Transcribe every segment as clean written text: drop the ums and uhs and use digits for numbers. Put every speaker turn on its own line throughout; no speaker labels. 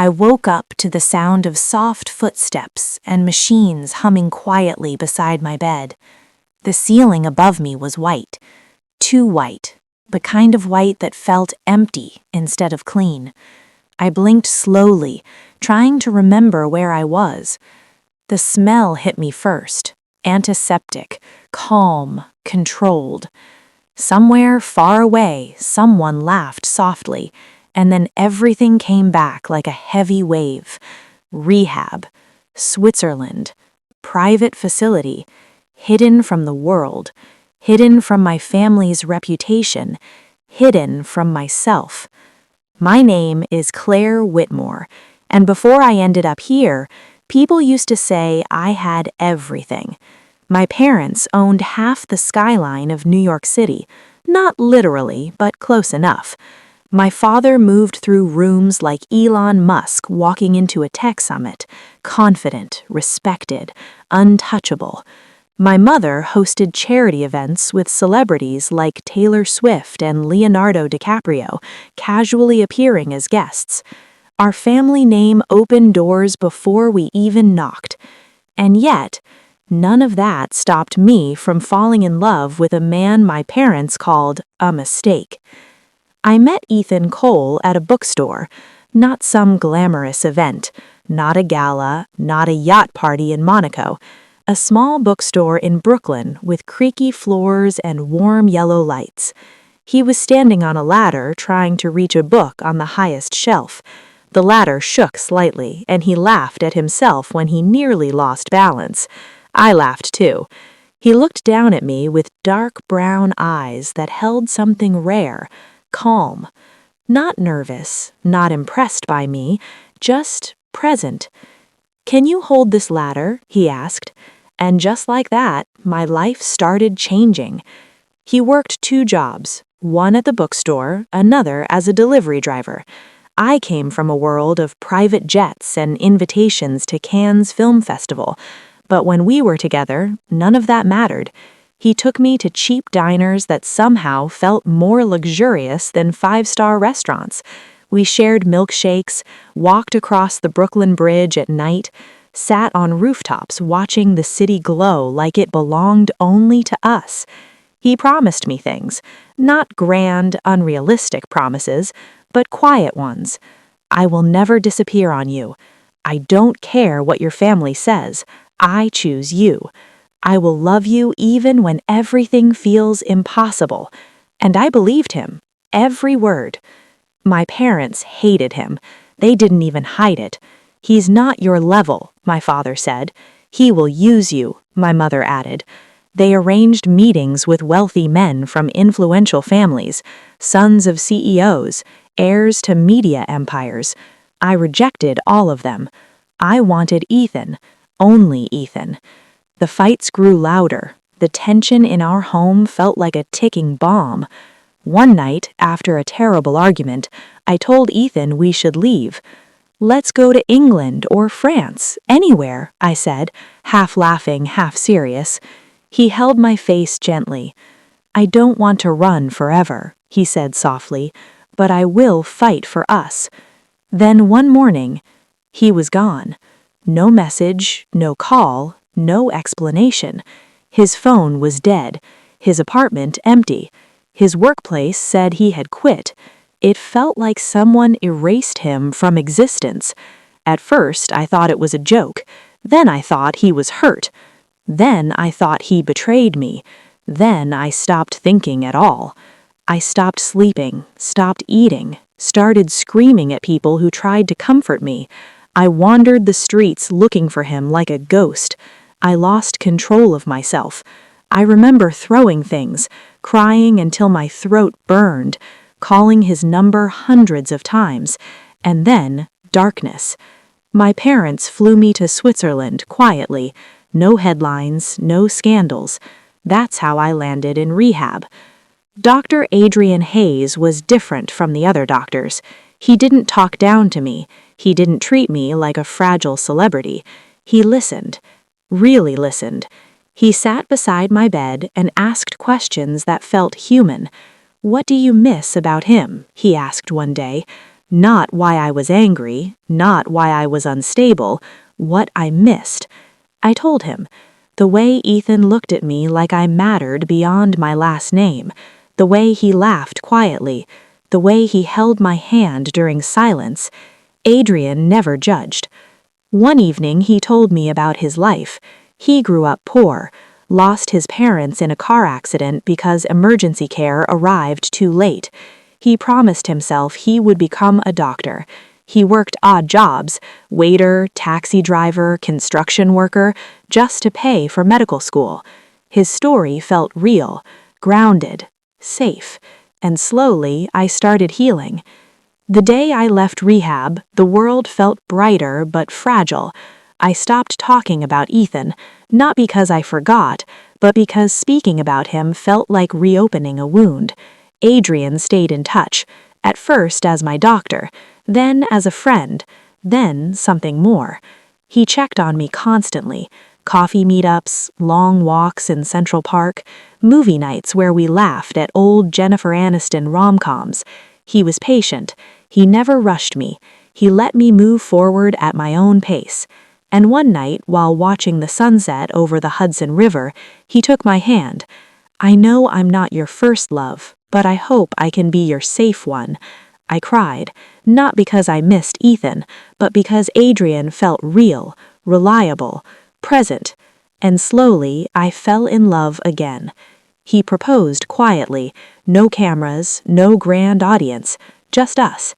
I woke up to the sound of soft footsteps and machines humming quietly beside my bed. The ceiling above me was white, too white, the kind of white that felt empty instead of clean. I blinked slowly, trying to remember where I was. The smell hit me first, antiseptic, calm, controlled. Somewhere far away, someone laughed softly, and then everything came back like a heavy wave. Rehab, Switzerland, private facility, hidden from the world, hidden from my family's reputation, hidden from myself. My name is Claire Whitmore, and before I ended up here, people used to say I had everything. My parents owned half the skyline of New York City, not literally, but close enough. My father moved through rooms like Elon Musk walking into a tech summit, confident, respected, untouchable. My mother hosted charity events with celebrities like Taylor Swift and Leonardo DiCaprio, casually appearing as guests. Our family name opened doors before we even knocked. And yet, none of that stopped me from falling in love with a man my parents called a mistake. I met Ethan Cole at a bookstore, not some glamorous event, not a gala, not a yacht party in Monaco, a small bookstore in Brooklyn with creaky floors and warm yellow lights. He was standing on a ladder trying to reach a book on the highest shelf. The ladder shook slightly, and he laughed at himself when he nearly lost balance. I laughed too. He looked down at me with dark brown eyes that held something rare, calm. Not nervous, not impressed by me, just present. "Can you hold this ladder?" he asked. And just like that, my life started changing. He worked 2 jobs, one at the bookstore, another as a delivery driver. I came from a world of private jets and invitations to Cannes Film Festival, but when we were together, none of that mattered. He took me to cheap diners that somehow felt more luxurious than 5-star restaurants. We shared milkshakes, walked across the Brooklyn Bridge at night, sat on rooftops watching the city glow like it belonged only to us. He promised me things, not grand, unrealistic promises, but quiet ones. "I will never disappear on you. I don't care what your family says. I choose you. I will love you even when everything feels impossible." And I believed him, every word. My parents hated him. They didn't even hide it. "He's not your level," my father said. "He will use you," my mother added. They arranged meetings with wealthy men from influential families, sons of CEOs, heirs to media empires. I rejected all of them. I wanted Ethan, only Ethan. The fights grew louder. The tension in our home felt like a ticking bomb. One night, after a terrible argument, I told Ethan we should leave. "Let's go to England or France, anywhere," I said, half laughing, half serious. He held my face gently. "I don't want to run forever," he said softly, "but I will fight for us." Then one morning, he was gone. No message, no call, no explanation. His phone was dead, his apartment empty. His workplace said he had quit. It felt like someone erased him from existence. At first, I thought it was a joke. Then I thought he was hurt. Then I thought he betrayed me. Then I stopped thinking at all. I stopped sleeping, stopped eating, started screaming at people who tried to comfort me. I wandered the streets looking for him like a ghost. I lost control of myself. I remember throwing things, crying until my throat burned, calling his number hundreds of times, and then darkness. My parents flew me to Switzerland quietly. No headlines, no scandals. That's how I landed in rehab. Dr. Adrian Hayes was different from the other doctors. He didn't talk down to me. He didn't treat me like a fragile celebrity. He listened. Really listened. He sat beside my bed and asked questions that felt human. "What do you miss about him?" he asked one day. Not why I was angry, not why I was unstable, what I missed. I told him. The way Ethan looked at me like I mattered beyond my last name, the way he laughed quietly, the way he held my hand during silence. Adrian never judged. One evening he told me about his life. He grew up poor, lost his parents in a car accident because emergency care arrived too late. He promised himself he would become a doctor. He worked odd jobs, waiter, taxi driver, construction worker, just to pay for medical school. His story felt real, grounded, safe, and slowly I started healing. The day I left rehab, the world felt brighter but fragile. I stopped talking about Ethan, not because I forgot, but because speaking about him felt like reopening a wound. Adrian stayed in touch, at first as my doctor, then as a friend, then something more. He checked on me constantly. Coffee meetups, long walks in Central Park, movie nights where we laughed at old Jennifer Aniston rom-coms. He was patient. He never rushed me. He let me move forward at my own pace. And one night, while watching the sunset over the Hudson River, he took my hand. "I know I'm not your first love, but I hope I can be your safe one." I cried, not because I missed Ethan, but because Adrian felt real, reliable, present, and slowly I fell in love again. He proposed quietly, no cameras, no grand audience, just us.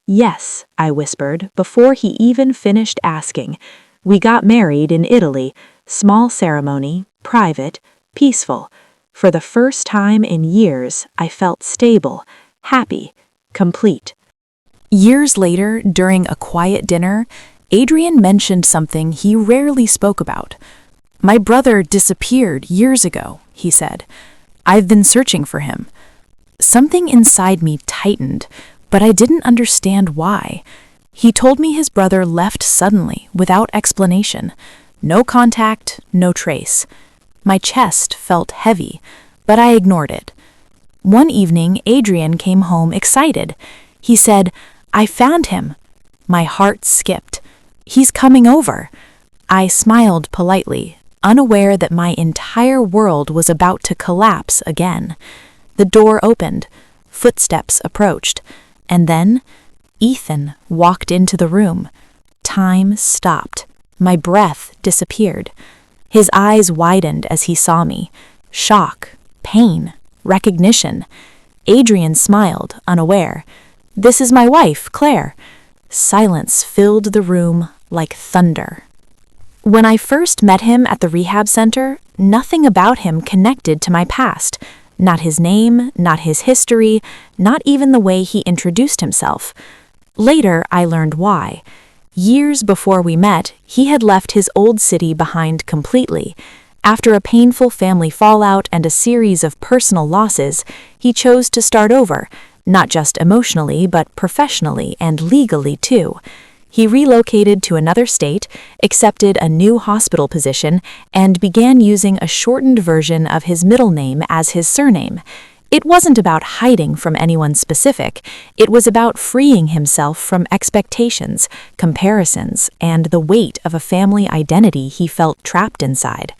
"Yes," I whispered, before he even finished asking. We got married in Italy, small ceremony, private, peaceful. For the first time in years, I felt stable, happy, complete.
Years later, during a quiet dinner, Adrian mentioned something he rarely spoke about. "My brother disappeared years ago," he said. "I've been searching for him." Something inside me tightened, but I didn't understand why. He told me his brother left suddenly, without explanation. No contact, no trace. My chest felt heavy, but I ignored it. One evening, Adrian came home excited. He said, "I found him." My heart skipped. "He's coming over." I smiled politely, unaware that my entire world was about to collapse again. The door opened. Footsteps approached. And then Ethan walked into the room. Time stopped. My breath disappeared. His eyes widened as he saw me. Shock, pain, recognition. Adrian smiled, unaware. "This is my wife, Claire." Silence filled the room like thunder. When I first met him at the rehab center, nothing about him connected to my past. Not his name, not his history, not even the way he introduced himself. Later, I learned why. Years before we met, he had left his old city behind completely. After a painful family fallout and a series of personal losses, he chose to start over, not just emotionally, but professionally and legally too. He relocated to another state, accepted a new hospital position, and began using a shortened version of his middle name as his surname. It wasn't about hiding from anyone specific. It was about freeing himself from expectations, comparisons, and the weight of a family identity he felt trapped inside.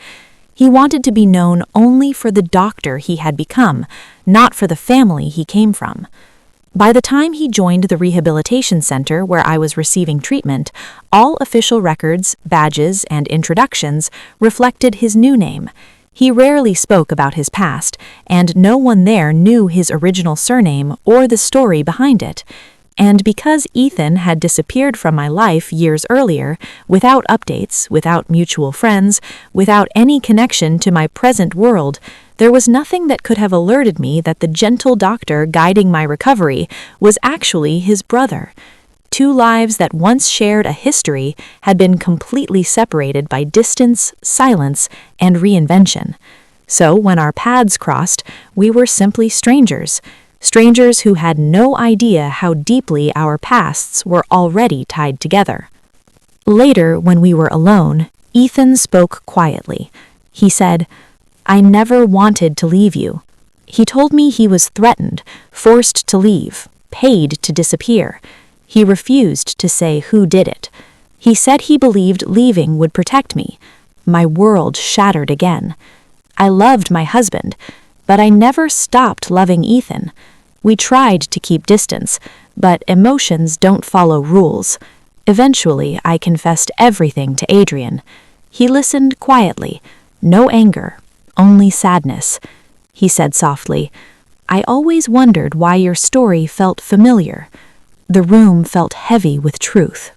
He wanted to be known only for the doctor he had become, not for the family he came from. By the time he joined the rehabilitation center where I was receiving treatment, all official records, badges, and introductions reflected his new name. He rarely spoke about his past, and no one there knew his original surname or the story behind it. And because Ethan had disappeared from my life years earlier, without updates, without mutual friends, without any connection to my present world, there was nothing that could have alerted me that the gentle doctor guiding my recovery was actually his brother. Two lives that once shared a history had been completely separated by distance, silence, and reinvention. So when our paths crossed, we were simply strangers. Strangers who had no idea how deeply our pasts were already tied together. Later, when we were alone, Ethan spoke quietly. He said, "I never wanted to leave you." He told me he was threatened, forced to leave, paid to disappear. He refused to say who did it. He said he believed leaving would protect me. My world shattered again. I loved my husband, but I never stopped loving Ethan. We tried to keep distance, but emotions don't follow rules. Eventually, I confessed everything to Adrian. He listened quietly. No anger, only sadness. He said softly, "I always wondered why your story felt familiar." The room felt heavy with truth.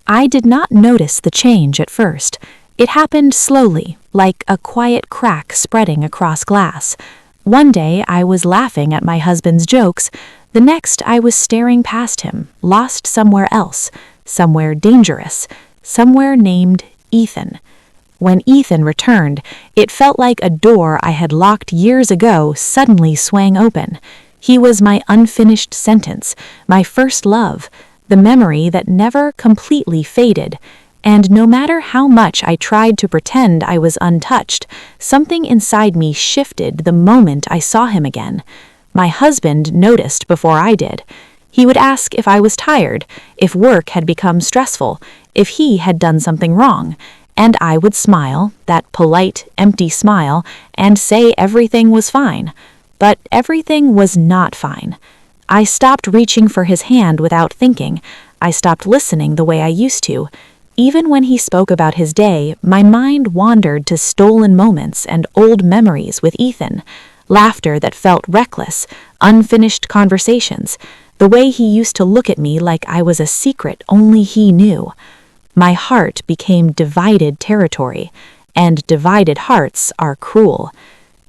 I did not notice the change at first. It happened slowly, like a quiet crack spreading across glass. One day I was laughing at my husband's jokes. The next I was staring past him, lost somewhere else, somewhere dangerous, somewhere named Ethan. When Ethan returned, it felt like a door I had locked years ago suddenly swang open. He was my unfinished sentence, my first love, the memory that never completely faded. And no matter how much I tried to pretend I was untouched, something inside me shifted the moment I saw him again. My husband noticed before I did. He would ask if I was tired, if work had become stressful, if he had done something wrong. And I would smile, that polite, empty smile, and say everything was fine. But everything was not fine. I stopped reaching for his hand without thinking. I stopped listening the way I used to. Even when he spoke about his day, my mind wandered to stolen moments and old memories with Ethan. Laughter that felt reckless, unfinished conversations, the way he used to look at me like I was a secret only he knew. My heart became divided territory, and divided hearts are cruel.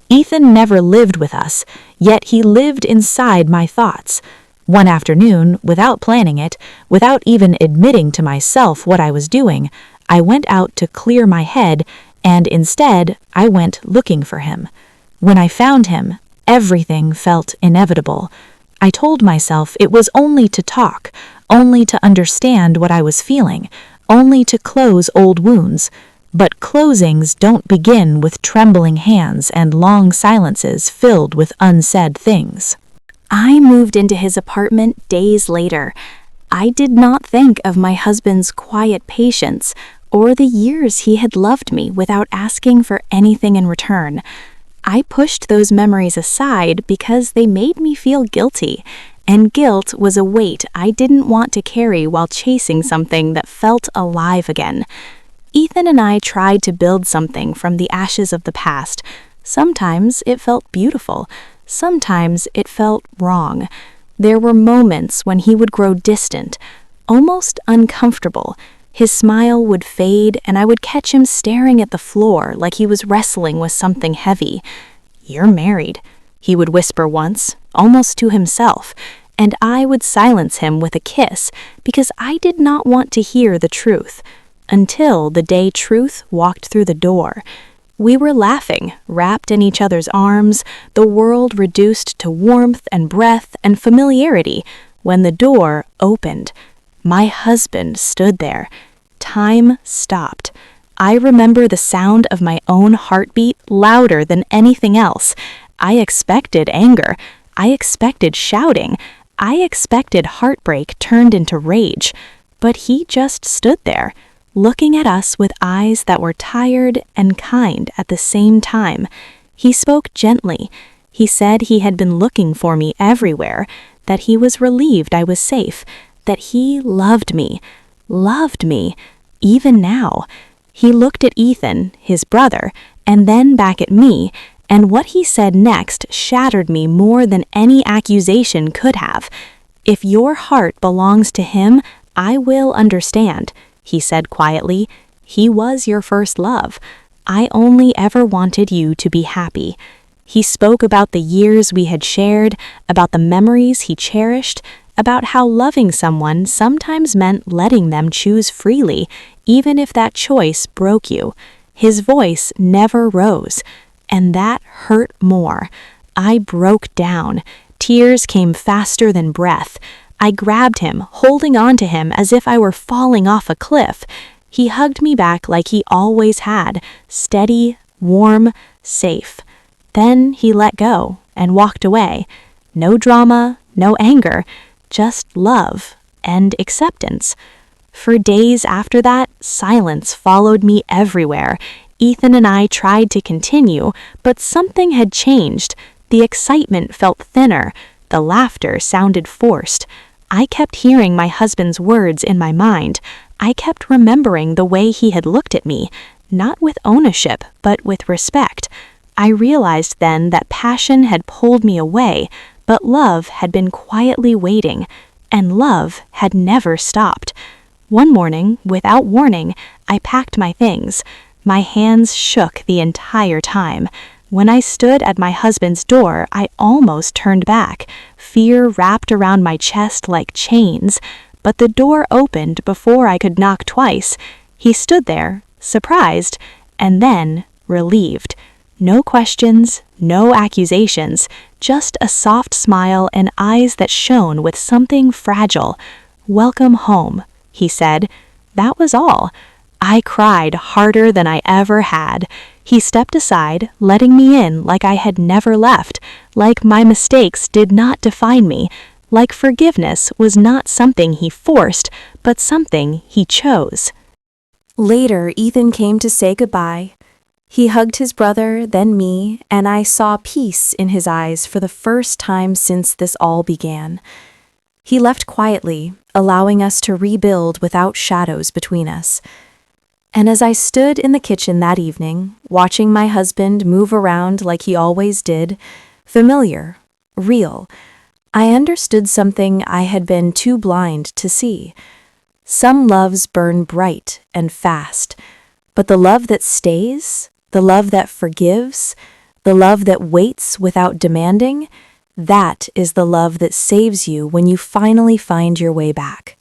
Ethan never lived with us, yet he lived inside my thoughts. One afternoon, without planning it, without even admitting to myself what I was doing, I went out to clear my head, and instead, I went looking for him. When I found him, everything felt inevitable. I told myself it was only to talk, only to understand what I was feeling, only to close old wounds. But closings don't begin with trembling hands and long silences filled with unsaid things. I moved into his apartment days later. I did not think of my husband's quiet patience or the years he had loved me without asking for anything in return. I pushed those memories aside because they made me feel guilty, and guilt was a weight I didn't want to carry while chasing something that felt alive again. Ethan and I tried to build something from the ashes of the past. Sometimes it felt beautiful. Sometimes it felt wrong. There were moments when he would grow distant, almost uncomfortable. His smile would fade, and I would catch him staring at the floor like he was wrestling with something heavy. "You're married," he would whisper once, almost to himself, and I would silence him with a kiss because I did not want to hear the truth. Until the day truth walked through the door. We were laughing, wrapped in each other's arms, the world reduced to warmth and breath and familiarity, when the door opened. My husband stood there. Time stopped. I remember the sound of my own heartbeat louder than anything else. I expected anger. I expected shouting. I expected heartbreak turned into rage. But he just stood there, looking at us with eyes that were tired and kind at the same time. He spoke gently. He said he had been looking for me everywhere, that he was relieved I was safe, that he loved me, even now. He looked at Ethan, his brother, and then back at me, and what he said next shattered me more than any accusation could have. "If your heart belongs to him, I will understand," he said quietly. "He was your first love. I only ever wanted you to be happy." He spoke about the years we had shared, about the memories he cherished, about how loving someone sometimes meant letting them choose freely, even if that choice broke you. His voice never rose, and that hurt more. I broke down. Tears came faster than breath. I grabbed him, holding on to him as if I were falling off a cliff. He hugged me back like he always had, steady, warm, safe. Then he let go and walked away. No drama, no anger, just love
and acceptance. For days after that, silence followed me everywhere. Ethan and I tried to continue, but something had changed. The excitement felt thinner. The laughter sounded forced. I kept hearing my husband's words in my mind. I kept remembering the way he had looked at me, not with ownership, but with respect. I realized then that passion had pulled me away, but love had been quietly waiting, and love had never stopped. One morning, without warning, I packed my things. My hands shook the entire time. When I stood at my husband's door, I almost turned back. Fear wrapped around my chest like chains, but the door opened before I could knock twice. He stood there, surprised, and then relieved. No questions, no accusations, just a soft smile and eyes that shone with something fragile. "Welcome home," he said. That was all. I cried harder than I ever had. He stepped aside, letting me in like I had never left, like my mistakes did not define me, like forgiveness was not something he forced, but something he chose.
Later, Ethan came to say goodbye. He hugged his brother, then me, and I saw peace in his eyes for the first time since this all began. He left quietly, allowing us to rebuild without shadows between us. And as I stood in the kitchen that evening, watching my husband move around like he always did, familiar, real, I understood something I had been too blind to see. Some loves burn bright and fast, but the love that stays, the love that forgives, the love that waits without demanding, that is the love that saves you when you finally find your way back.